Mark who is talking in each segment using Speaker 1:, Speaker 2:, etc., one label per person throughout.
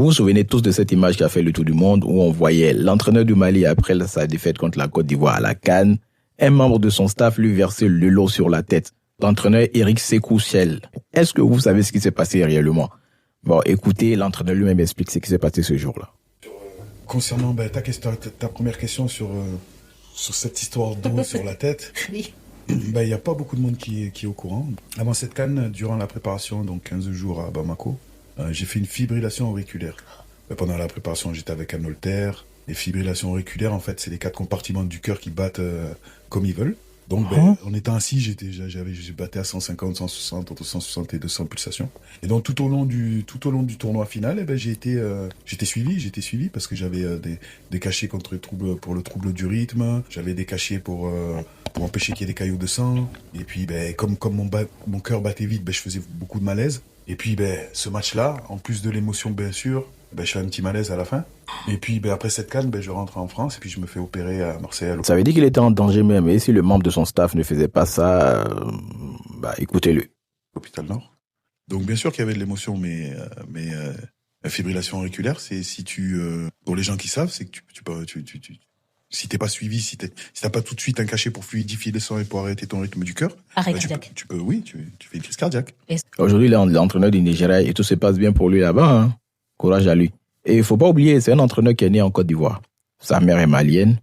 Speaker 1: Vous vous souvenez tous de cette image qui a fait le tour du monde où on voyait l'entraîneur du Mali après sa défaite contre la Côte d'Ivoire à la CAN, un membre de son staff lui versait de l'eau sur la tête. L'entraîneur Eric Sékou-Ciel. Est-ce que vous savez ce qui s'est passé réellement? Bon, écoutez, l'entraîneur lui-même explique ce qui s'est passé ce jour-là.
Speaker 2: Concernant ta première question sur cette histoire d'eau sur la tête,
Speaker 3: Oui.
Speaker 2: il n'y a pas beaucoup de monde qui est au courant. Avant cette CAN, durant la préparation, donc 15 jours à Bamako, j'ai fait une fibrillation auriculaire. Pendant la préparation, j'étais avec un holter. Les fibrillations auriculaires, en fait, c'est les 4 compartiments du cœur qui battent comme ils veulent. Donc, en étant assis, j'ai battu à 150, 160, entre 160 et 200 pulsations. Et donc, tout au long du tournoi final, j'étais suivi parce que j'avais des cachets pour le trouble du rythme. J'avais des cachets pour empêcher qu'il y ait des caillots de sang. Et puis, comme mon cœur battait vite, je faisais beaucoup de malaise. Et puis, ce match-là, en plus de l'émotion, bien sûr, je fais un petit malaise à la fin. Et puis, après cette CAN, je rentre en France et puis je me fais opérer à Marseille.
Speaker 1: Ça veut dire qu'il était en danger même. Et si le membre de son staff ne faisait pas ça, écoutez-le.
Speaker 2: Hôpital Nord. Donc, bien sûr qu'il y avait de l'émotion, mais la fibrillation auriculaire, c'est pour les gens qui savent, c'est que si t'es pas suivi, si t'as pas tout de suite un cachet pour fluidifier le sang et pour arrêter ton rythme du cœur,
Speaker 3: Arrêt cardiaque.
Speaker 2: tu fais une crise cardiaque.
Speaker 1: Aujourd'hui, il est l'entraîneur du Nigeria et tout se passe bien pour lui là-bas. Hein. Courage à lui. Et il faut pas oublier, c'est un entraîneur qui est né en Côte d'Ivoire. Sa mère est malienne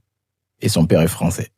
Speaker 1: et son père est français.